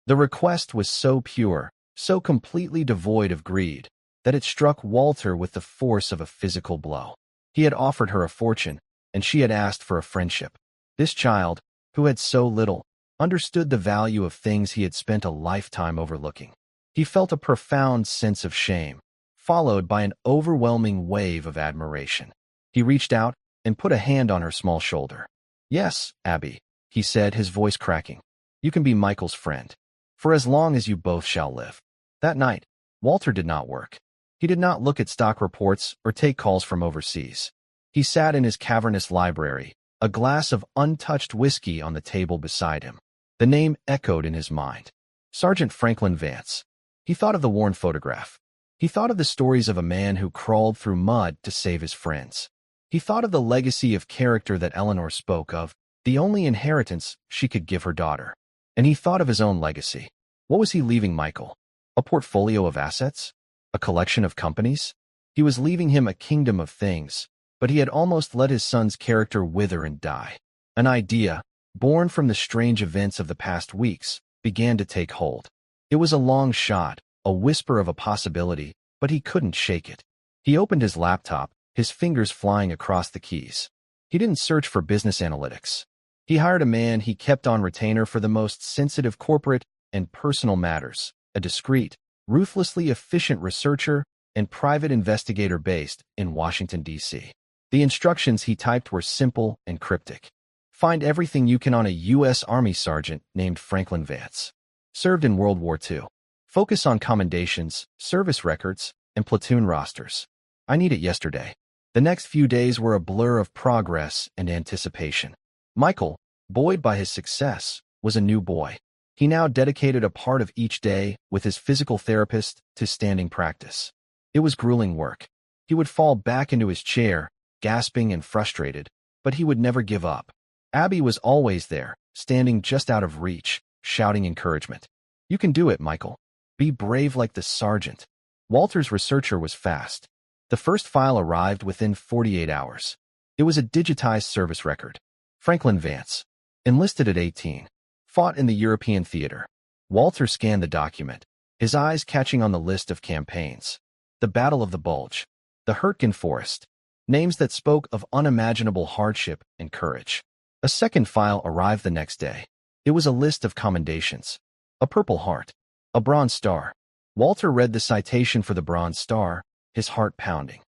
The request was so pure, so completely devoid of greed, that it struck Walter with the force of a physical blow. He had offered her a fortune, and she had asked for a friendship. This child, who had so little, understood the value of things he had spent a lifetime overlooking. He felt a profound sense of shame, followed by an overwhelming wave of admiration. He reached out and put a hand on her small shoulder. "Yes, Abby," he said, his voice cracking. "You can be Michael's friend. For as long as you both shall live." That night, Walter did not work. He did not look at stock reports or take calls from overseas. He sat in his cavernous library, a glass of untouched whiskey on the table beside him. The name echoed in his mind. Sergeant Franklin Vance. He thought of the worn photograph. He thought of the stories of a man who crawled through mud to save his friends. He thought of the legacy of character that Eleanor spoke of, the only inheritance she could give her daughter. And he thought of his own legacy. What was he leaving Michael? A portfolio of assets? A collection of companies? He was leaving him a kingdom of things, but he had almost let his son's character wither and die. An idea, born from the strange events of the past weeks, began to take hold. It was a long shot, a whisper of a possibility, but he couldn't shake it. He opened his laptop, his fingers flying across the keys. He didn't search for business analytics. He hired a man he kept on retainer for the most sensitive corporate and personal matters, a discreet, ruthlessly efficient researcher and private investigator based in Washington, D.C. The instructions he typed were simple and cryptic. Find everything you can on a U.S. Army sergeant named Franklin Vance. Served in World War II. Focus on commendations, service records, and platoon rosters. I need it yesterday. The next few days were a blur of progress and anticipation. Michael, buoyed by his success, was a new boy. He now dedicated a part of each day with his physical therapist to standing practice. It was grueling work. He would fall back into his chair, gasping and frustrated, but he would never give up. Abby was always there, standing just out of reach, shouting encouragement. "You can do it, Michael. Be brave like the sergeant." Walter's researcher was fast. The first file arrived within 48 hours. It was a digitized service record. Franklin Vance, enlisted at 18, fought in the European theater. Walter scanned the document, his eyes catching on the list of campaigns. The Battle of the Bulge, the Hurtgen Forest, names that spoke of unimaginable hardship and courage. A second file arrived the next day. It was a list of commendations. A Purple Heart, a Bronze Star. Walter read the citation for the Bronze Star, his heart pounding.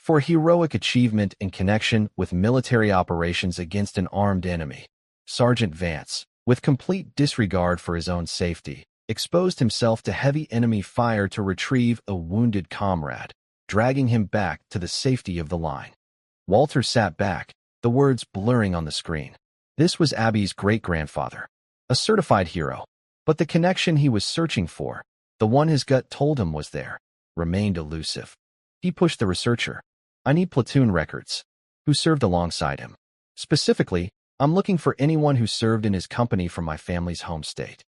for a heroic achievement in connection with military operations against an armed enemy. Sergeant Vance, with complete disregard for his own safety, exposed himself to heavy enemy fire to retrieve a wounded comrade, dragging him back to the safety of the line. Walter sat back, the words blurring on the screen. This was Abby's great-grandfather, a certified hero, but the connection he was searching for, the one his gut told him was there, remained elusive. He pushed the researcher. I need platoon records. Who served alongside him? Specifically, I'm looking for anyone who served in his company from my family's home state.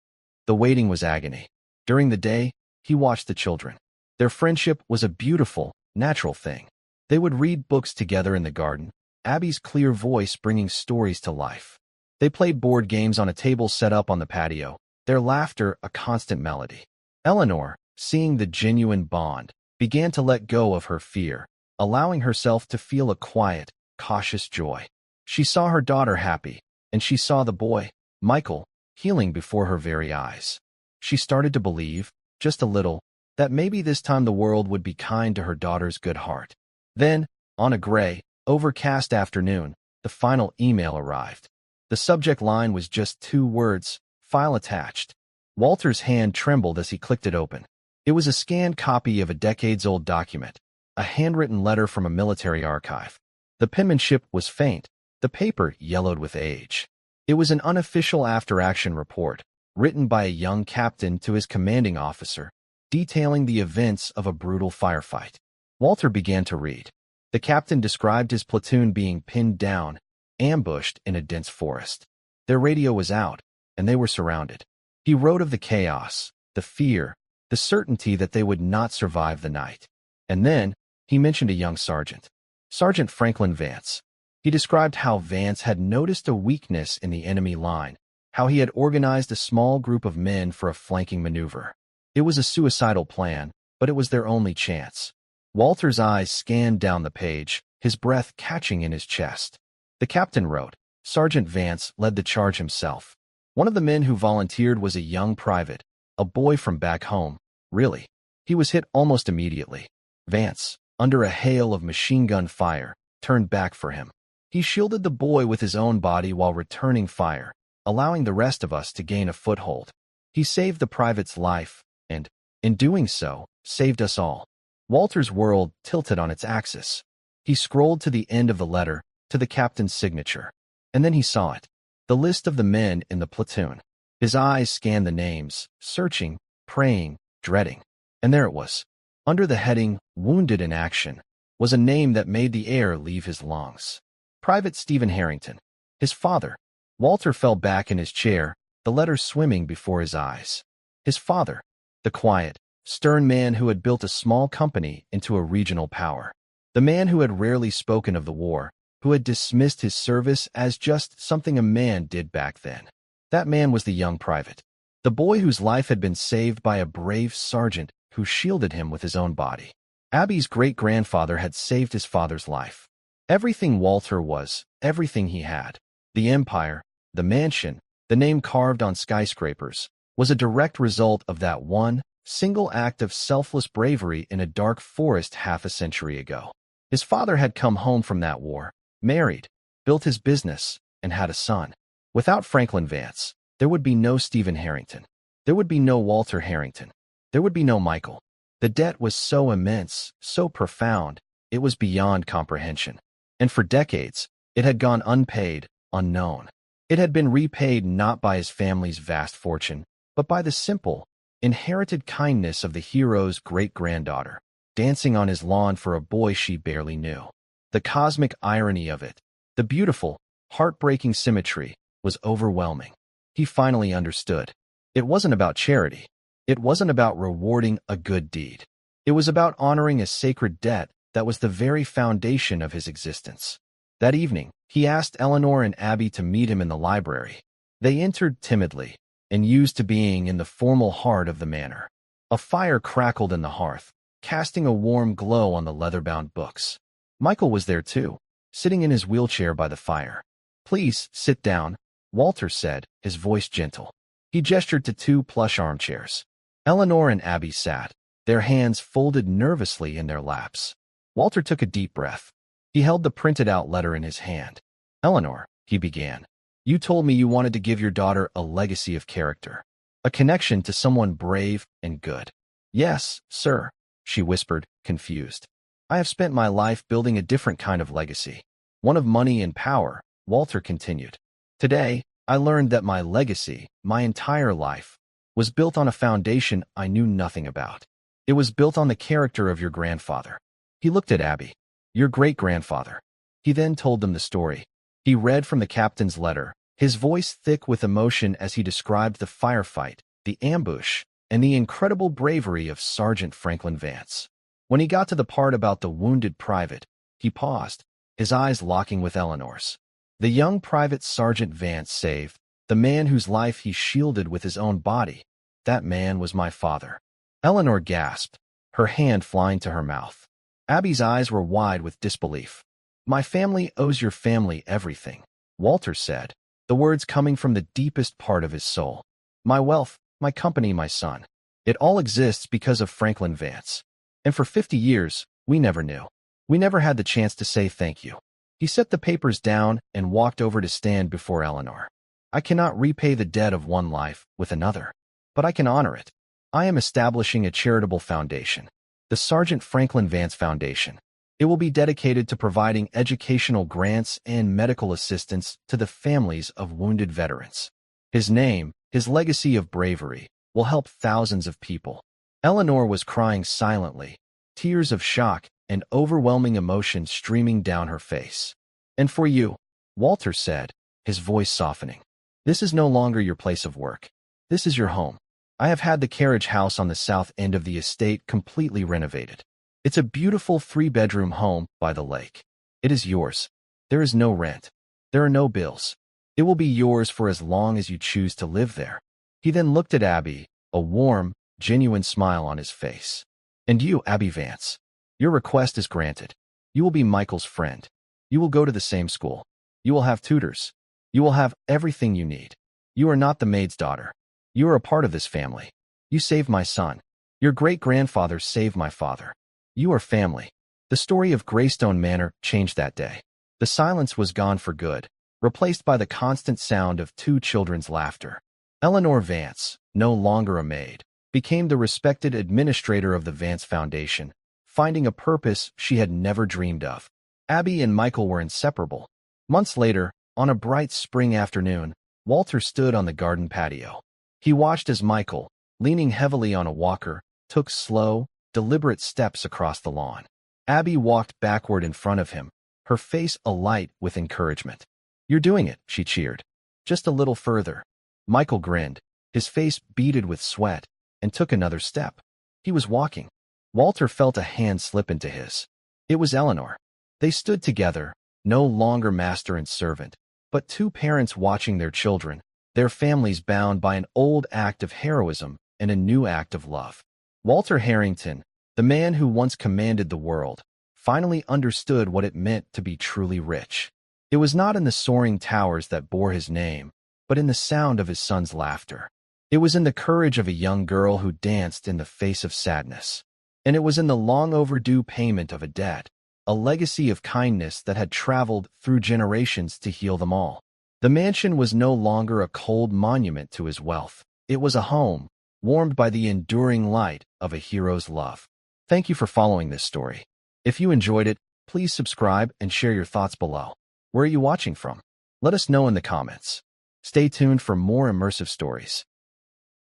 The waiting was agony. During the day, he watched the children. Their friendship was a beautiful, natural thing. They would read books together in the garden, Abby's clear voice bringing stories to life. They played board games on a table set up on the patio, their laughter a constant melody. Eleanor, seeing the genuine bond, began to let go of her fear, allowing herself to feel a quiet, cautious joy. She saw her daughter happy, and she saw the boy, Michael, healing before her very eyes. She started to believe, just a little, that maybe this time the world would be kind to her daughter's good heart. Then, on a gray, overcast afternoon, the final email arrived. The subject line was just 2 words, file attached. Walter's hand trembled as he clicked it open. It was a scanned copy of a decades-old document, a handwritten letter from a military archive. The penmanship was faint, the paper yellowed with age. It was an unofficial after-action report, written by a young captain to his commanding officer, detailing the events of a brutal firefight. Walter began to read. The captain described his platoon being pinned down, ambushed in a dense forest. Their radio was out, and they were surrounded. He wrote of the chaos, the fear, the certainty that they would not survive the night. And then, he mentioned a young sergeant, Sergeant Franklin Vance. He described how Vance had noticed a weakness in the enemy line, how he had organized a small group of men for a flanking maneuver. It was a suicidal plan, but it was their only chance. Walter's eyes scanned down the page, his breath catching in his chest. The captain wrote, Sergeant Vance led the charge himself. One of the men who volunteered was a young private, a boy from back home. Really. He was hit almost immediately. Vance, under a hail of machine gun fire, turned back for him. He shielded the boy with his own body while returning fire, allowing the rest of us to gain a foothold. He saved the private's life, and, in doing so, saved us all. Walter's world tilted on its axis. He scrolled to the end of the letter, to the captain's signature. And then he saw it. The list of the men in the platoon. His eyes scanned the names, searching, praying, dreading. And there it was. Under the heading, Wounded in Action, was a name that made the air leave his lungs. Private Stephen Harrington. His father. Walter fell back in his chair, the letter swimming before his eyes. His father. The quiet, stern man who had built a small company into a regional power. The man who had rarely spoken of the war, who had dismissed his service as just something a man did back then. That man was the young private. The boy whose life had been saved by a brave sergeant who shielded him with his own body. Abby's great-grandfather had saved his father's life. Everything Walter was, everything he had, the empire, the mansion, the name carved on skyscrapers, was a direct result of that one, single act of selfless bravery in a dark forest half a century ago. His father had come home from that war, married, built his business, and had a son. Without Franklin Vance, there would be no Stephen Harrington. There would be no Walter Harrington. There would be no Michael. The debt was so immense, so profound, it was beyond comprehension. And for decades, it had gone unpaid, unknown. It had been repaid not by his family's vast fortune, but by the simple, inherited kindness of the hero's great-granddaughter, dancing on his lawn for a boy she barely knew. The cosmic irony of it, the beautiful, heartbreaking symmetry, was overwhelming. He finally understood. It wasn't about charity. It wasn't about rewarding a good deed. It was about honoring a sacred debt that was the very foundation of his existence. That evening, he asked Eleanor and Abby to meet him in the library. They entered timidly, and used to being in the formal heart of the manor. A fire crackled in the hearth, casting a warm glow on the leather-bound books. Michael was there too, sitting in his wheelchair by the fire. Please, sit down, Walter said, his voice gentle. He gestured to 2 plush armchairs. Eleanor and Abby sat, their hands folded nervously in their laps. Walter took a deep breath. He held the printed-out letter in his hand. "Eleanor," he began, "you told me you wanted to give your daughter a legacy of character, a connection to someone brave and good." "Yes, sir," she whispered, confused. "I have spent my life building a different kind of legacy, one of money and power," Walter continued. "Today, I learned that my legacy, my entire life, was built on a foundation I knew nothing about. It was built on the character of your grandfather." He looked at Abby. "Your great-grandfather." He then told them the story. He read from the captain's letter, his voice thick with emotion as he described the firefight, the ambush, and the incredible bravery of Sergeant Franklin Vance. When he got to the part about the wounded private, he paused, his eyes locking with Eleanor's. "The young private Sergeant Vance saved, the man whose life he shielded with his own body. That man was my father." Eleanor gasped, her hand flying to her mouth. Abby's eyes were wide with disbelief. "My family owes your family everything," Walter said, the words coming from the deepest part of his soul. "My wealth, my company, my son. It all exists because of Franklin Vance. And for 50 years, we never knew. We never had the chance to say thank you." He set the papers down and walked over to stand before Eleanor. "I cannot repay the debt of one life with another, but I can honor it. I am establishing a charitable foundation, the Sergeant Franklin Vance Foundation. It will be dedicated to providing educational grants and medical assistance to the families of wounded veterans. His name, his legacy of bravery, will help thousands of people." Eleanor was crying silently, tears of shock and overwhelming emotion streaming down her face. "And for you," Walter said, his voice softening, "this is no longer your place of work. This is your home. I have had the carriage house on the south end of the estate completely renovated. It's a beautiful 3-bedroom home by the lake. It is yours. There is no rent. There are no bills. It will be yours for as long as you choose to live there." He then looked at Abby, a warm, genuine smile on his face. "And you, Abby Vance, your request is granted. You will be Michael's friend. You will go to the same school. You will have tutors. You will have everything you need. You are not the maid's daughter. You are a part of this family. You saved my son. Your great-grandfather saved my father. You are family." The story of Greystone Manor changed that day. The silence was gone for good, replaced by the constant sound of 2 children's laughter. Eleanor Vance, no longer a maid, became the respected administrator of the Vance Foundation, finding a purpose she had never dreamed of. Abby and Michael were inseparable. Months later, on a bright spring afternoon, Walter stood on the garden patio. He watched as Michael, leaning heavily on a walker, took slow, deliberate steps across the lawn. Abby walked backward in front of him, her face alight with encouragement. "You're doing it," she cheered. "Just a little further." Michael grinned, his face beaded with sweat, and took another step. He was walking. Walter felt a hand slip into his. It was Eleanor. They stood together, no longer master and servant, but 2 parents watching their children, their families bound by an old act of heroism and a new act of love. Walter Harrington, the man who once commanded the world, finally understood what it meant to be truly rich. It was not in the soaring towers that bore his name, but in the sound of his son's laughter. It was in the courage of a young girl who danced in the face of sadness. And it was in the long-overdue payment of a debt, a legacy of kindness that had traveled through generations to heal them all. The mansion was no longer a cold monument to his wealth. It was a home, warmed by the enduring light of a hero's love. Thank you for following this story. If you enjoyed it, please subscribe and share your thoughts below. Where are you watching from? Let us know in the comments. Stay tuned for more immersive stories.